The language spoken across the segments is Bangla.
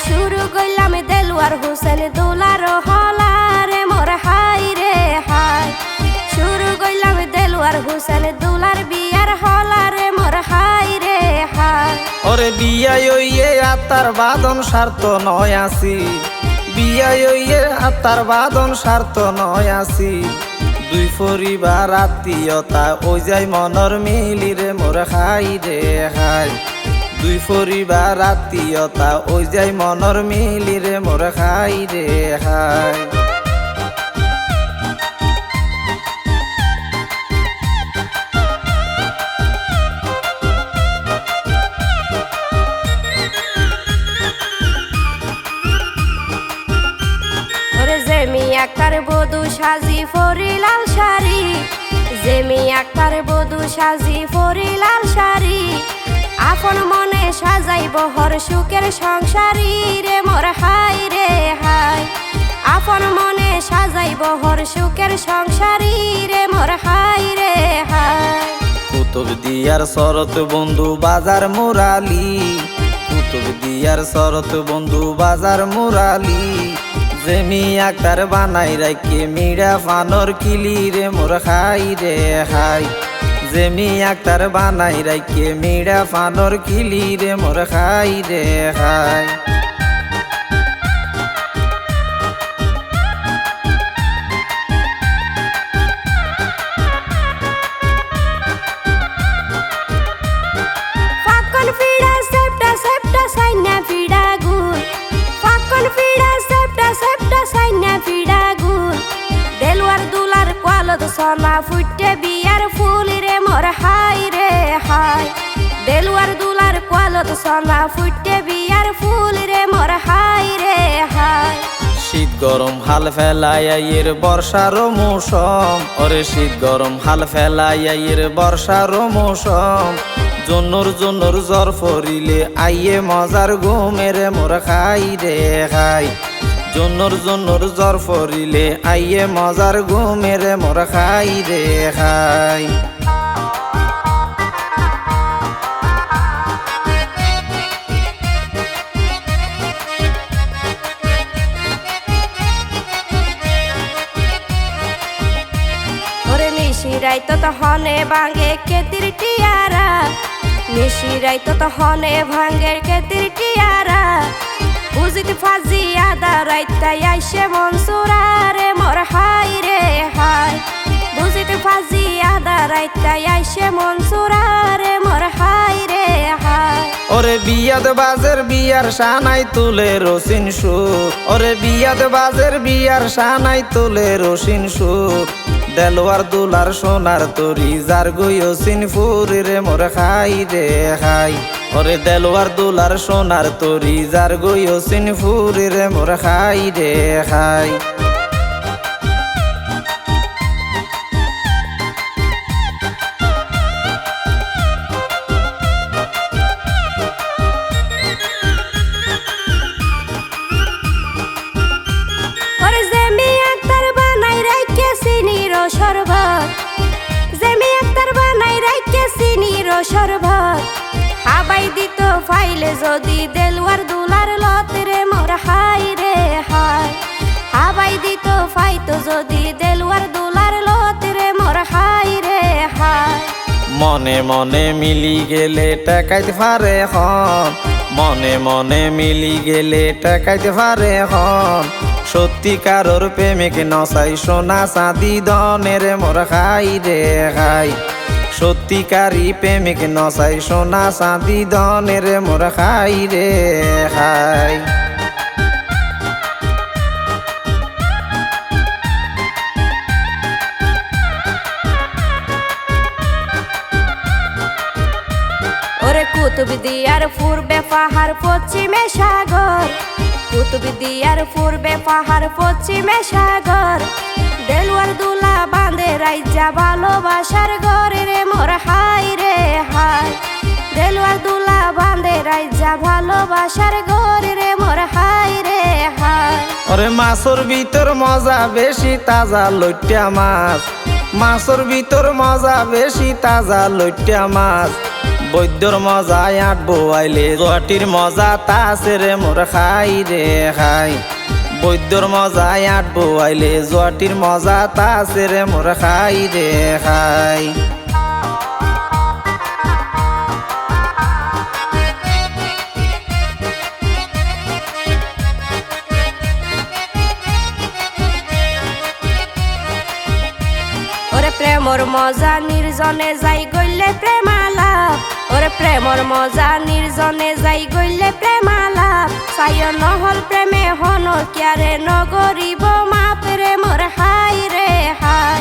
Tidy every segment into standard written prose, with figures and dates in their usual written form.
শুরু করলাম দেলোয়ার হোসেন দোলার হলারে মোর হাই রে হাই। শুরু করলাম দেলোয়ার হোসেন দোলার বিয়ার হলারে মোর হাই রে হাই। ওরে বিয়াই ওইয়ে আত্মার বাদন স্বার্থ নয় আসি, বিয়াই ওইয়ে আত্মার বাদন স্বার্থ নয় আসি। দুই পরিবার আত্মীয়তা ওই যাই মনর মিলি রে মোর হাই রে হাই। দুই পরিবার আত্মীয়তা ওই যাই মনর মিলি রে মোর হাই রে হাই। জেমি আক্তার বধু সাজি ফরি লাল শাড়ি, জেমি আক্তার বধু সাজি ফরি লাল শাড়ি। আপন মনে সাজাই বহর সুখের সংসারী রে মোর হাই রে হাই। আপন মনে সাজাই বহর সুখের সংসারী রে মোর হাই রে হাই। কুতুব দিয়ার শরৎ বন্ধু বাজার মুরালি, কুতুব দিয়ার শরৎ বন্ধু বাজার মুরালি। জেমি আক্তার বানাই রাখে মিড়া ফানর কিলি রে মোর হাই রে হাই। জেমি আক্তার বানাই রাখে মিড়া ফানর কিলি রে মোর হাই রে হাই। ফাকন ফিড়া সেপটা সেপটা সাইনা ফিড়া গুল, ফাকন ফিড়া সেপটা সেপটা সাইনা ফিড়া গুল। দেলোয়ার দুলার কোয়ালত সোনা ফুটে বিয়ার ফুল রে মোর হাই রে হাই। দেলোয়ার দুলার কোয়ালত সোনা ফুটে বিয়ার ফুল রে মোর হাই রে হাই। শীত গরম হাল ফেলাইয়ের বর্ষার মৌসুম, ওরে শীত গরম হাল ফেলাইয়ের বর্ষার মৌসুম। জন্নর জন্নর জ্বর ফরিলে আইয়ে মজার ঘুমের মোর খাই রে খাই। জন্নর জন্নর জ্বর ফরিলে আইয়ে মজার ঘুমের মোর খাই রে খাই। নিশিরাইতো তহনে ভাঙে কেতির টিয়ারা, নিশিরাইতো তহনে ভাঙে কেতির টিয়ারা। বুঝিত ফাজি আদা রাইতাই আইসে মনসুরা রে মোর হাই রে হাই। বুঝিত ফাজি আদা রাইতাই আইসে মনসুরা রে মোর হাই রে হাই। ওরে বিয়াদ বাজের বিয়ার সানাই তুলে রসিন সুর, ওরে বিয়াদ বাজের বিয়ার সানাই তুলে রসিন সুর। দেলোয়ার দুলার সোনার তরি যার গইয়সিন ফুর রে মোর খাই রে খাই। ওরে দেলোয়ার দুলার সোনার তরি যার গইয়সিন ফুর রে মোর খাই রে খাই। শরবত, জেমি আক্তার বানাই রাইকে চিনির শরবত। হাবাই দিত ফাইলে যদি দেলোয়ার দুলার লত রে মোর হাই রে হাই। হাবাই দিত ফাইতো যদি দেলোয়ার দুলার লত রে মোর হাই রে হাই। মনে মনে মিলি গেলে টাকাইতে পারে হন, মনে মনে মিলি গেলে টাকাইতে পারে হন। সত্যিকারর প্রেমিক নসাই সোনা চাঁদি দনের মোর খাই রে খাই। সত্যিকারী প্রেমিক নসাই সোনা চাঁদি দনের মোর খাই রে খাই। ওরে কুতুব দিয়ার পূর্বে পাহাড় পশ্চিমে সাগর, কুতুব দিয়ার পূর্বে পাহাড় পশ্চিমে সাগর। দেলোয়ার দুলা বাঁধে রাইজা ভালোবাসার ঘরে রে মোর হাই রে হাই। দেলোয়ার দুলা বাঁধে রাইজা ভালোবাসার ঘরে রে মোর হাই রে হাই। ওরে মাছর ভিতর মজা বেশি তাজা লইট্টা মাছ, মাছর ভিতর মজা বেশি তাজা লইট্টা মাছ। বৈদ্যর মজায় আটবো আইলে জটির মজা তাছে রে মোর খাই রে খাই বৈদ্যর মজায় আটবো আইলে জটির মজা তাছে রে মোর খাই রে খাই প্রেমর মজা নির্জনে যাই গইলে প্রেমালাপ ওরে প্রেমর মজা নির্জনে যাই গইলে প্রেমালাপ চাইও নহল প্রেমে হন কিয়ারে নগরিব মাপরে মোর হাই রে হাই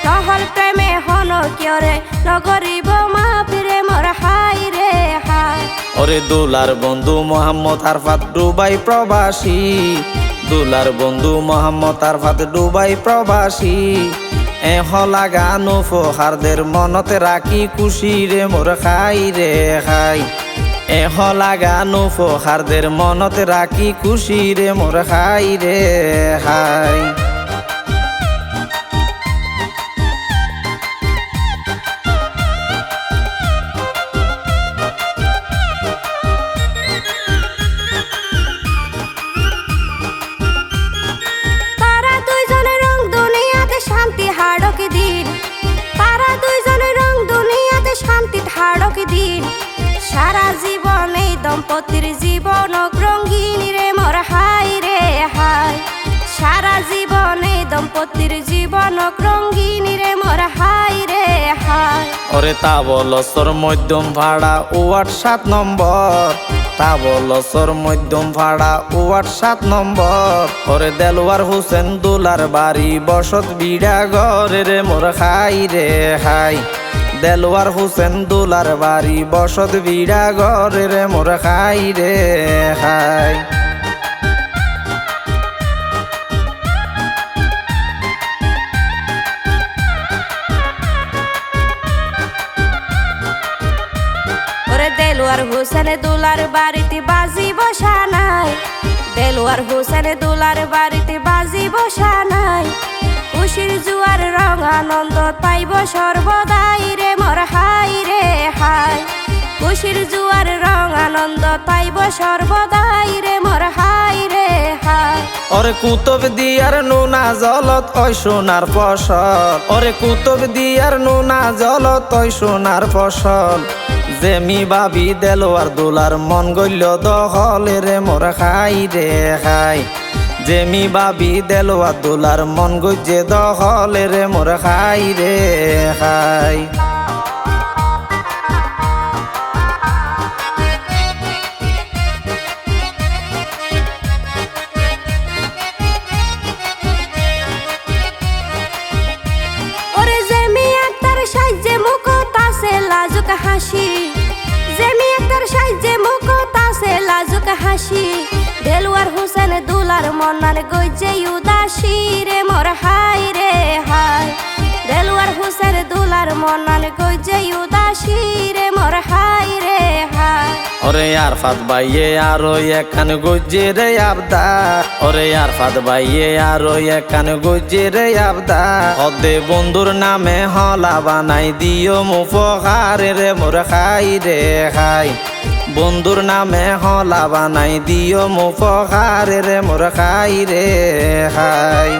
নহল প্রেমে হন কিয়রে নগরিব মাপরে মোর হাই রে হাই ওরে দুলার বন্ধু মোহাম্মদ আরফাত দুবাই প্রবাসী দুলার বন্ধু মোহাম্মদ আরফাত দুবাই প্রবাসী হলা গান উপহারদের মনতে রাখি খুশি রে মোর খাই রে খাই হলা গান উপহারদের মনতে রাখি খুশি রে মোর খাই রে খাই দিন সারা জীবন এই দম্পতির জীবন রঙ্গিন রে মোর হাই রে হাই সারা জীবন এই দম্পতির জীবন রঙ্গিন রে মোর হাই রে হাই ওরে তাবলসর মধ্যম ভাড়া ওয়াট 7 নম্বর তাবলসর মধ্যম ভাড়া ওয়াট 7 নম্বর ওরে দেলোয়ার হোসেন দুলার বাড়ি বসত বিড়া ঘরে রে মোর খাই রে হাই দেলোয়ার হোসেন দুলার বাড়ি বসত বিড়া ঘরে রে মোর খাই রে খাই ওরে দেলোয়ার হোসেন দুলার বাড়িতে বাজি বসা নাই দেলোয়ার হোসেন দুলার বাড়িতে বাজি বসা নাই খুশির জুয়ার রং আনন্দ পাইব সর্বদাই রে মোর হাই রে হাই খুশির জুয়ার রং আনন্দ পাইব সর্বদাই রে মোর হাই রে হাই ওরে কুতুব দিয়ার নুনা জলত ওই সোনার ফসল ওরে কুতুব দিয়ার নুনা জলত ওই সোনার ফসল জেমি বাবি দেলোয়ার দুলার মন গইল দহলে রে মোর খাই রে খাই জেমি বাবি দেলোয়ার দুলার মন গইজে দহলে রে মোর খাই রে খাই ওরে জেমি একটার সাইজে মুখ তাসে লাজুক হাসি জেমি একটার সাইজে মুখ তাসে লাজুক হাসি দেলোয়ার হোসেন দুলার মনার গইজে উদাসী রে মোর হাই রে হাই দেলোয়ার হোসেন দুলার মনার গইজে উদাসী রে মোর হাই রে হাই ওরে আরফাত ভাইয়ে আরো এখান গজ্জে রে আবদা ওরে আরফাত ভাইয়ে আরো এখান গজ্জে রে আবদা অদে বন্ধুর নামে হলা বানাই দিও মুফহারে রে মোর খাই রে খাই বন্ধুর নামে হলা বানাই দিও মুফহারে রে মোর খাই রে খাই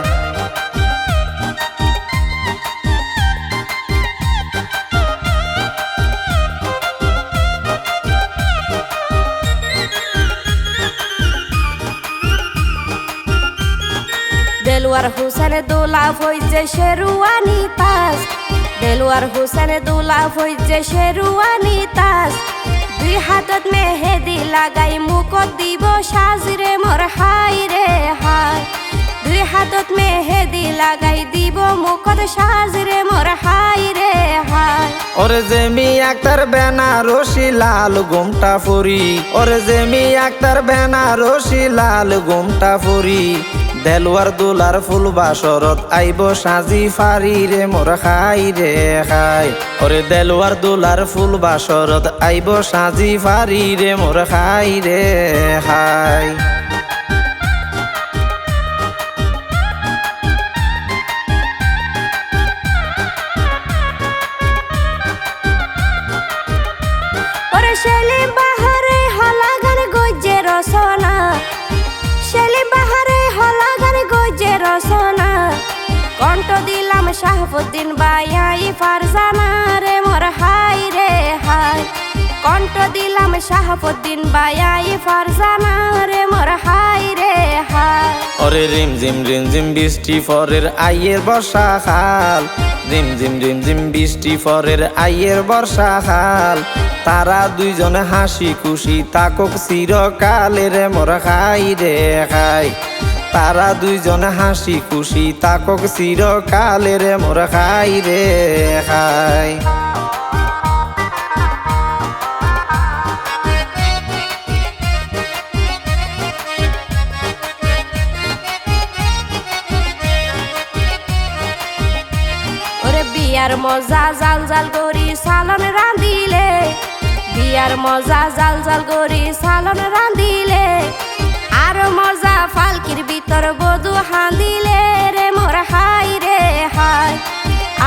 দেলোয়ার হোসেন দুলা ফইজে শেরওয়ানি তাস দেলোয়ার হোসেন দুলা ফইজে শেরওয়ানি তাস দুই হাতত মেহেদি লাগাই মুখত দিব সাজরে মোর হাই রে হাই দুই হাতত মেহেদি লাগাই দিব মুখত সাজরে মোর হাই রে হাই ওরে জেমি আক্তার বেনারসি লাল ঘুমটা ফুরি ওরে জেমি আক্তার বেনারসি লাল ঘুমটা ফুরি দেলোয়ার দুলার ফুল বাসরত আইব সাজি ফারি রে মোর খাই রে খাই ওরে দেলোয়ার দুলার ফুল বাসরত আইব সাজি ফারি রে মোর খাই রে খাই সেলিম বাহারে হলা গান গজ্জে রসনা, সেলিম বাহারে হলা গান গজ্জে রসনা। কণ্ঠ দিলাম শাহাবুদ্দিন বায়াই ফারজানা রে মোর হাই রে হাই। কণ্ঠ দিলাম শাহাবুদ্দিন বায়াই ফারজানা রে মোর হাই রে হাই। ওরে রিমঝিম রিমঝিম বৃষ্টি পরের আইয়ের বর্ষাকাল, রিমঝিম রিমঝিম বৃষ্টি পরের আইয়ের বর্ষাকাল। তারা দুইজনে হাসি খুশি তাকক চিরকালে রে মোর খাই রে খাই। তারা দুইজনে হাসি খুশি তাকক চিরকালে রে মোর খাই রে খাই। বিয়ার মজা জাল জাল গরি সালন রাঁধিলে, বিয়ার মজা জাল জাল গরি সালন রাঁধিলে। আর মজা ফালকির ভিতর বধু হাঁদিলে রে মোর হাই রে হাই।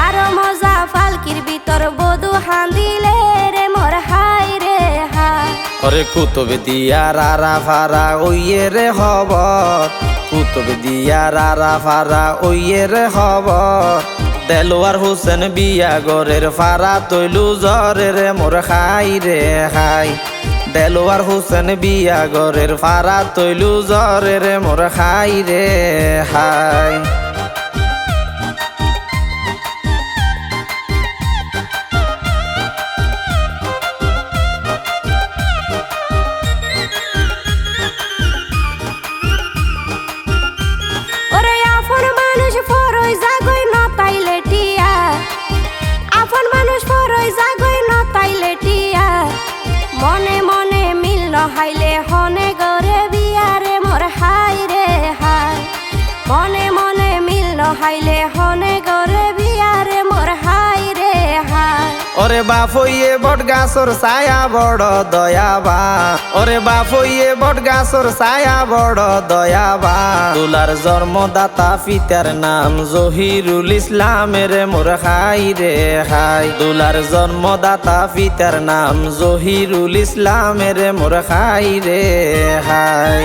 আর মজা ফালকির ভিতর বধু হাঁদিলে রে মোর হাই রে হাই। ওরে কুতুব দিয়া রারা ফারা ওইয়ে রে খবর, কুতুব দিয়া রারা ফারা ওইয়ে রে খবর। দেলোয়ার হোসেন বিয়া গরের ফারা তৈলু জরে রে মোর খাই রে খাই। দেলোয়ার হোসেন বিয়া গরের ফারা তৈলু জরে রে মোর খাই রে খাই। মনে মনে মিল নহাইলে হনে গরে বিয়া রে মোর হাই রে হাই। মনে মনে মিল নহাইলে হনে গরে বিয়া রে মোর হাই রে হাই। ওরে বাফইয়ে বট গাছর ছায়া বড় দয়াবা, ওরে বাফইয়ে বট গাছর ছায়া বড় দয়াবা। দুলার জন্মদাতা পিতার নাম জহিরুল ইসলাম রে মোর খাই রে খাই। দুলার জন্মদাতা পিতার নাম জহিরুল ইসলাম রে মোর খাই রে খাই।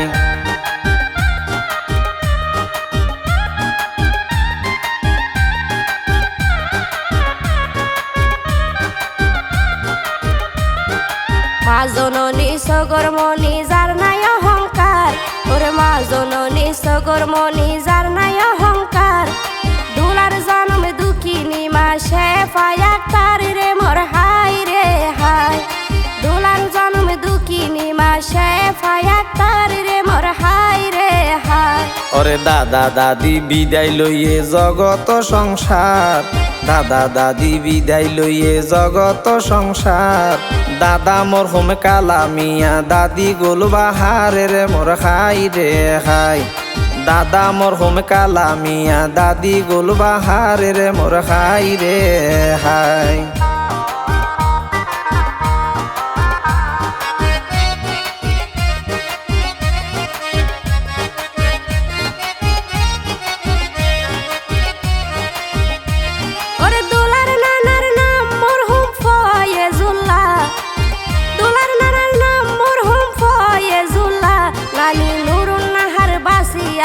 মা জননী সগর মনি যার নাই অহংকার, ওরে মা জননী সগর মনি যার নাই অহংকার। দুলার জন্ম দুঃখিনী মা শেফায় আক্তার রে মোর হাই রে হাই। দুলার জন্ম দুঃখিনী মা শেফায় আক্তার রে মোর হাই রে হাই। ওরে দাদা দাদি বিদায় লইয়ে জগত সংসার, দাদা দাদি বিদায় লইয়ে জগত সংসার। দাদা মরহুম কালা মিয়া দাদি গোল বাহারে রে মোর খাই রে খাই। দাদা মরহুম কালা মিয়া দাদি গোল বাহারে রে মোর খাই রে খাই।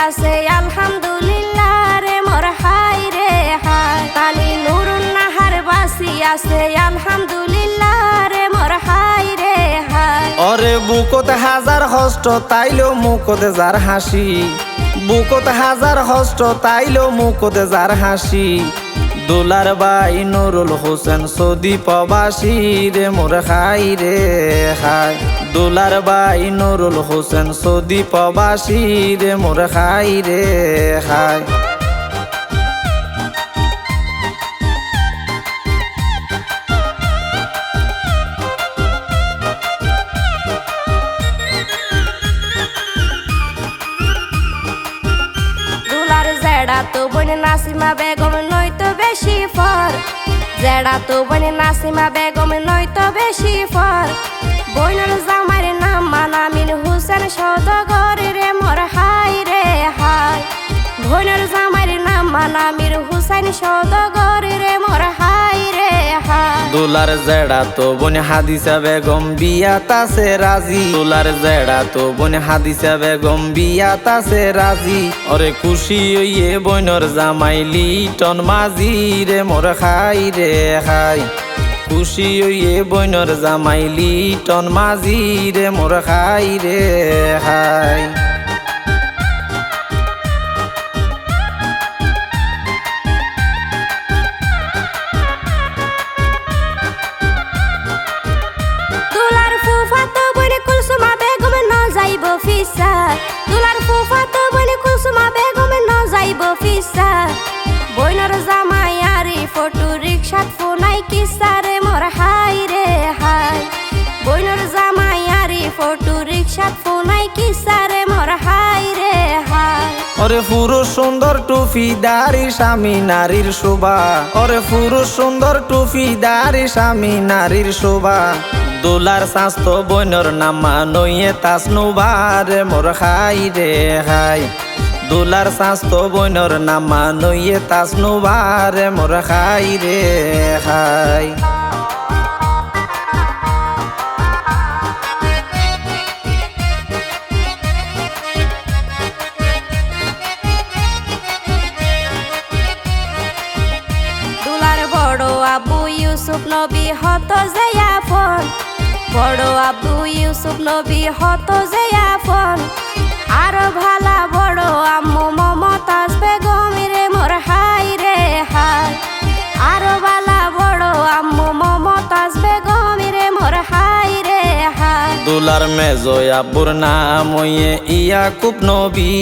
আছে আলহামদুলিল্লাহ রে মোর হাই রে হাই। তানি নুরুন নাহার বাসি আছে আলহামদুলিল্লাহ রে মোর হাই রে হাই। ওরে বুকত হাজার হষ্ট তাইলো মুকতে যার হাসি, বুকত হাজার হষ্ট তাইলো মুকতে যার হাসি। দুলার বাই নুরুল হোসেন সৌদি প্রবাসী রে মোর খাই রে খাই। দুলার বাই নুরুল হোসেন সৌদি প্রবাসী রে মোর খাই রে খাই। দুলার জেডা তো বোন নাসিমা বেগম নয়তো বেশি ফর, জেডা তো বোন নাসিমা বেগম নয়তো বেশি ফর। বোনের জামাইর নাম মানামিন হোসেন সওদাগর রে মোর হাই রে হাই। বোনের জামাইর নাম মানামির হোসেন সওদাগর রে মোর হাই রে হাই। দুলার জেড়া তো বোন হাদিসা বেগম বিয়া তাসে রাজি দুলার জেড়া তো বোন হাদিসা বেগম বিয়া তাসে রাজি ওরে খুশি হইয়ে বইনর জামাই লিটন মাঝি রে মোর খাই রে খাই খুশি হইয়ে বইনর জামাই লিটন মাঝি রে মোর খাই রে খাই দুলার ফুফাতো বোন কুলসুমা বেগম ন যাইব ফিসা দুলার ফুফাতো বোন কুলসুমা বেগম ন যাইব ফিসা বইনর জামাই আরি ফটো রিকশাত ফোনাই কিসারে মোর হাই রে হাই বইনর জামাই আরি ফটো রিকশাত ফোনাই কিসারে মোর হাই রে হাই ওরে পুরুষ সুন্দর টুফি দাড়ি স্বামী নারীর শোভা ওরে পুরুষ সুন্দর টুফি দাড়ি স্বামী নারীর শোভা দোলার স্বাস্থ্য বইনর নামা নইয়ে তাসনুবারে মোর খাই রে খাই দোলার স্বাস্থ্য বইনর নামা নইয়ে তাসনুবারে মোর খাই রে খাই দুলার বড় আবু ইউসুফ নবী হত যে আপন বড় আবু ইউসুফ নবী হত যে আপন আরো ভালা বড় আম্মু মমতাজ বেগম রে মোর হাই রে হাই আরো ভালা বড় আম্মু মমতাজ বেগম রে মোর হাই রে হাই দোলার মেজো আব্বুর নাম হইয়ে ইয়াকুব নবী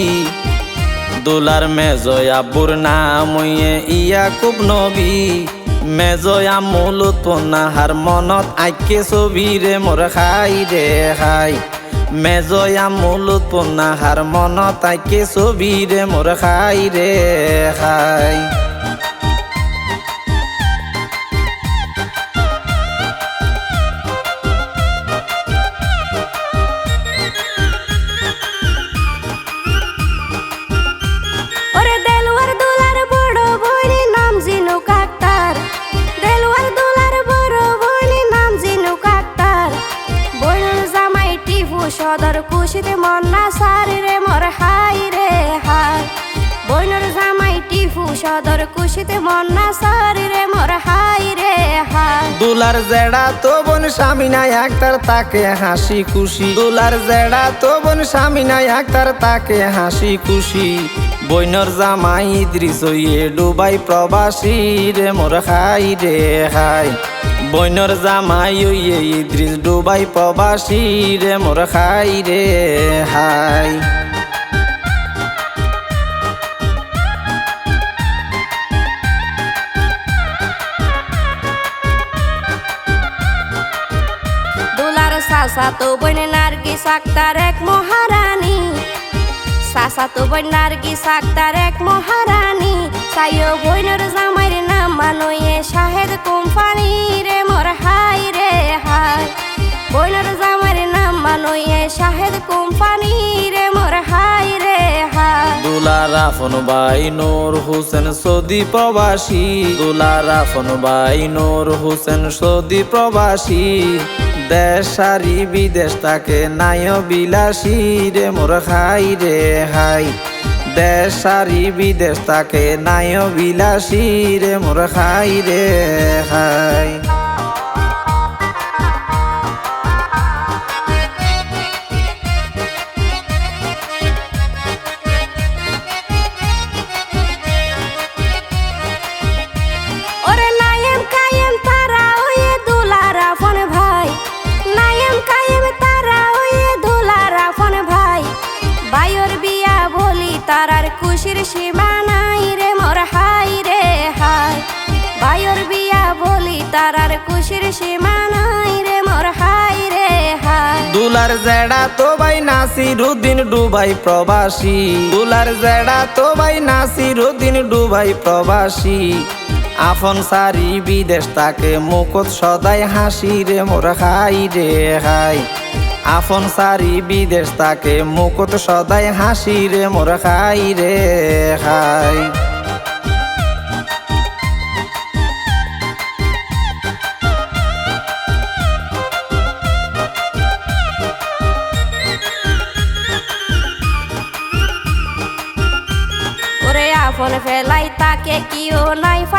দোলার মেজো আব্বুর নাম হইয়ে ইয়াকুব নবী মেজো আম্মু লুৎফুন্নাহার মনত আইকে ছবি রে মোর খাই রে খাই মেজো আম্মু লুৎফুন্নাহার মনত আইকে ছবি রে মোর খাই রে খাই ওরে দেলওয়ার দুলার বড় বোনের নাম জিনুক আক্তার দেলওয়ার দুলার বড় বোনের নাম জিনুক আক্তার বোনের জামাই টিপু সদর খুশিতে মন্না সারি রে মোর হাই রে হাই বোনের জামাই টিপু সদর খুশিতে মন্না সারি রে মোর হাই রে হাই দুলার জেড়া তো বোন স্বামীনা আক্তার তাকে হাসি খুশি দুলার জেড়া তো বোন স্বামীনা আক্তার তাকে হাসি খুশি বইনর জামাই ইদ্রিস হইয়ে ডুবাই প্রবাসী রে মোর খাই রে খাই বইনর জামাই হইয়ে ইদ্রিস ডুবাই প্রবাসী রে মোর খাই রে হাই দুলার সাসা তো বোন নার্গিস আক্তার এক মহারানী সাসা তো বোন নার্গিস আক্তার এক মহারানী সাইও বইনর জামাইর নাম মানয়ে শাহেদ কোম্পানি রে মোর হাই রে হাই বইনর জামাইর নাম মানয়ে শাহেদ কোম্পানি রে মোর হাই রে হাই দুলার আফন ভাই নূর হোসেন সৌদি প্রবাসী দুলার আফন ভাই নূর হোসেন সৌদি প্রবাসী দেশ সারি বিদেশ তাকে নায় বিলাসী রে মোর খাই রে হাই দেশ সারি বিদেশ তাকে নায় বিলাসী রে মোর খাই রে খাই ওরে নায়েম কায়েম তারা ওয়ে দুলার আফন ভাই নায়েম কায়েম তারা ওয়ে দুলার আফন ভাই বাইর বিয়া বলি তারার খুশির সীমা নাই রে মোর হাই রে হাই বাইর বিয়া বলি তারার খুশির সীমা নাই রে মোর হাই রে হাই দুলার জেড়া তো ভাই নাসিরুদ্দিন ডুবাই প্রবাসী দুলার জেড়া তো ভাই নাসিরুদ্দিন ডুবাই প্রবাসী আফন সারি বিদেশ তাকে মুকুট সদাই হাসি রে মোর খাই রে খাই আফন সারি বিদেশ তাকে মুকুট সদাই হাসি রে মোর খাই রে খাই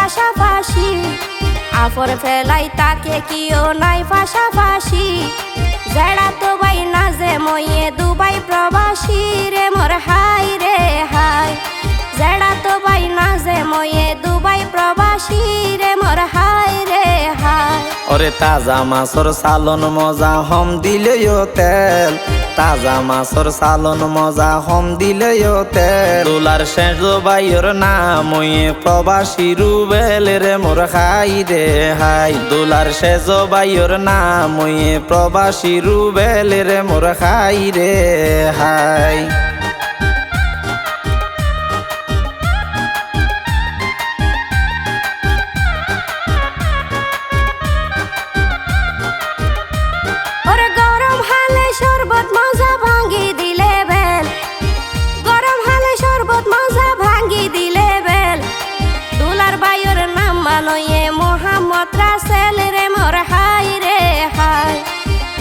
পাশাপাশি আফর ফেলাই তাকে কিও নাই পাশাপাশি জেড়া তো বাই না যে মইয়ে দুবাই প্রবাসী রে মোর হাই রে হাই জেড়া তো বাই না যে মইয়ে দুবাই প্রবাসী রে মোর হাই রে হাই ওরে তাজা মাছর সালন মজা হম দিলেও তেল তাজা মাছর সালন মজা হম দিলেও তেল দোলার শেষ বাইর নাম ওয়ে প্রবাসী রুবেল রে মোর হাই রে হাই দোলার শেষ বাইর নাম ওয়ে প্রবাসী রুবেল রে মোর হাই রে হাই মোহাম্মদ রাসেল রে মোর হাই রে হাই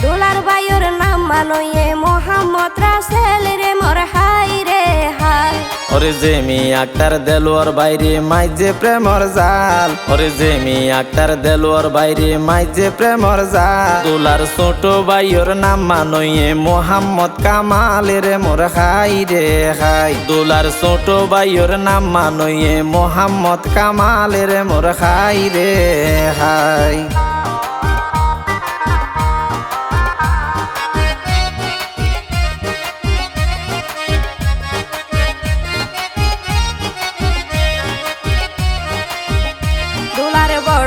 দুলার বাইর নাম মানয়ে মোহাম্মদ রাসেল রে মোর হাই রে হাই ওরে জেমি আক্তার দেলোয়ার বাইরে মাইজে প্রেমর জাল ওরে জেমি আক্তার দেলোয়ার বাইরে মাইজে প্রেমর জাল দুলার ছোট বাইর নাম মানয়ে মোহাম্মদ কামাল রে মোর হাই রে হাই দুলার ছোট বাইর নাম মানয়ে মোহাম্মদ কামাল রে মোর হাই রে হাই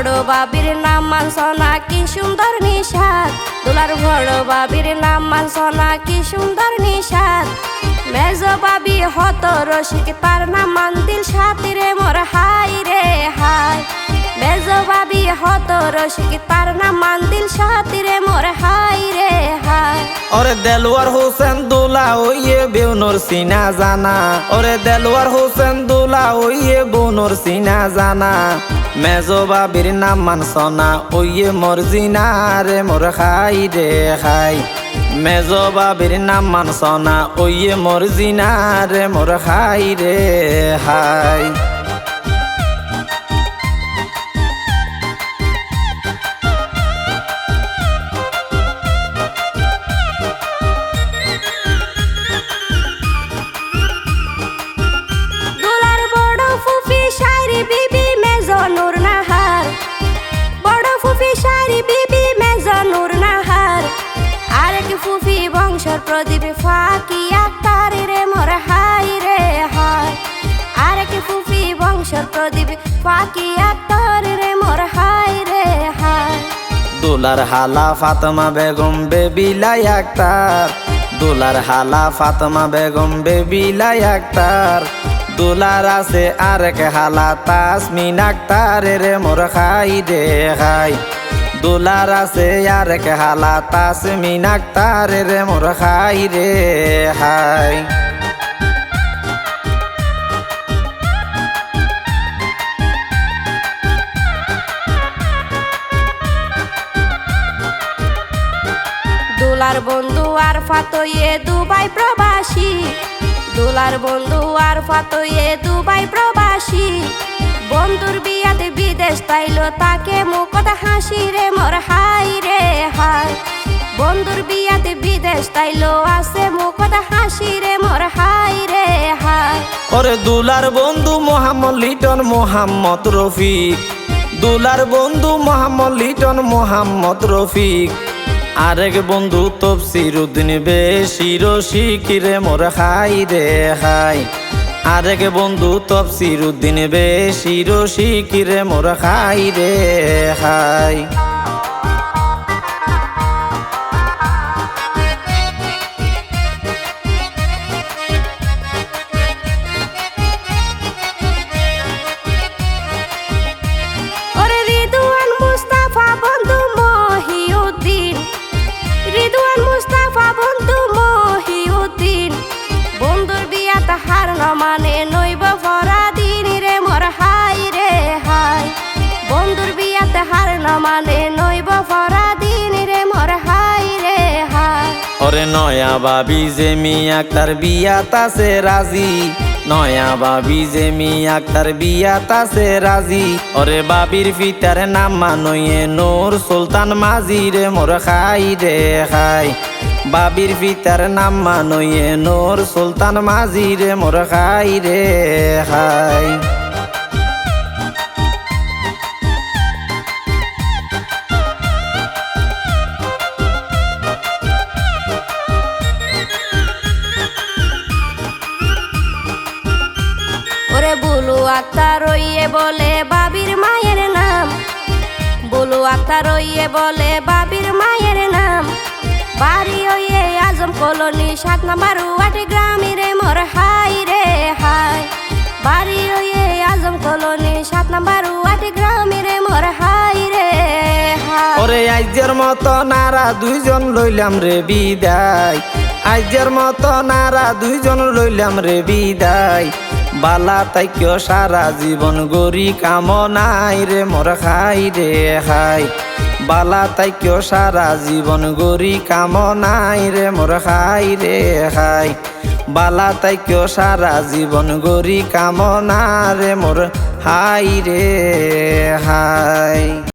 বড় বাবির নাম মানসনা কি সুন্দর নিশাদ দুলার বড় বাবির নাম মানসনা কি সুন্দর নিশাদ মেজ বাবি হত রসিক তার নাম মান্দিল সাথী রে মোর হাই রে হাই মেজ বাবি হত রসিক তার নাম মান্দিল সাথী রে মোর হাই রে হাই ওরে দেলোয়ার হোসেন দুলা ওইয়ে বেউনর সিনা জানা ওরে দেলোয়ার হোসেন দুলা ওইয়ে বউনর সিনা জানা মেজো বাবির নাম মানসনা ওইয়ে মোর জিনা রে মোর খাই রে খাই মেজো বাবির নাম মানসনা ওইয়ে মোর জিনা রে মোর খাই রে হাই প্রদীপ ফাঁকি আক্তার রে মোর হাই রে হাই আর কি ফুফি বংশর প্রদীপ ফাঁকি আক্তার রে মোর হাই রে হাই দুলার হালা ফাতেমা বেগম বেবিলাই আক্তার দুলার হালা ফাতেমা বেগম বেবিলাই আক্তার দুলার আছে আরেক হালা তাসমিন আক্তার রে মোর খাই রে খাই দুলার আছে আরেক হালা তাসমিন আক্তার রে মোর খাই রে হাই দুলার বন্ধু আর ফাতয়ে দুবাই প্রবাসী দুলার বন্ধু আর ফাতয়ে দুবাই প্রবাসী বন্ধুর বিয়াতে বিদেশ তাইলো তাকে মুখত হাসি রে মোর হাই রে হাই বন্ধুর বিয়াতে বিদেশ তাইলো আছে মুখত হাসি রে মোর হাই রে হাই ওরে দুলার বন্ধু মোহাম্মদ লিটন মোহাম্মদ রফিক দুলার বন্ধু মোহাম্মদ লিটন মোহাম্মদ রফিক আরেক বন্ধু তফসির উদ্দিন বেশি রসিক রে মোর খাই রে হাই আরেক বন্ধু তফসির উদ্দিন বেশি রসিক রে মোর খাই রে হাই মানে নইব ভরা দিন রে মোর হাই রে হাই বন্ধুর বিয়াতে হার না মানে নইব ভরা দিন রে মোর হাই রে হাই ওরে নয়া বাবি যে মিয়া তার বিয়াত আছে রাজি নয়া বাবি যে মিয়াক তার বিয়া তাছে রাজি ওরে বাবির ফিতার নাম মানয়ে নূর সুলতান মাঝি রে মোর খাই রে খাই বাবির ফিতার নাম মানয়ে নূর সুলতান মাঝি রে মোর খাই রে খাই ওরে বুলু আক্তার রইয়ে বলে বাবির মায়ের নাম বুলু আক্তার রইয়ে বলে বাবির মায়ের নাম বাড়ি হইয়ে আজম কলোনি 7 নম্বর ওয়ার্ড গ্রামে রে মোর হাই রে হাই বাড়ি হইয়ে আজম কলোনি 7 নম্বর ওয়ার্ড গ্রামে রে মোর হাই রে হাই ওরে আইজের মতো নারা দুইজন লইলাম রে বিদায় আইজের মতো নারা দুইজন লইলাম রে বিদায় বালা তাইক্য সারা জীবন গরি কামনাই রে মোর খাই রে খাই বালা তাইক্য সারা জীবন গরি কামনাই রে মোর খাই রে খাই বালা তাইক্য সারা জীবন গরি কামনা রে মোর হাই রে হাই।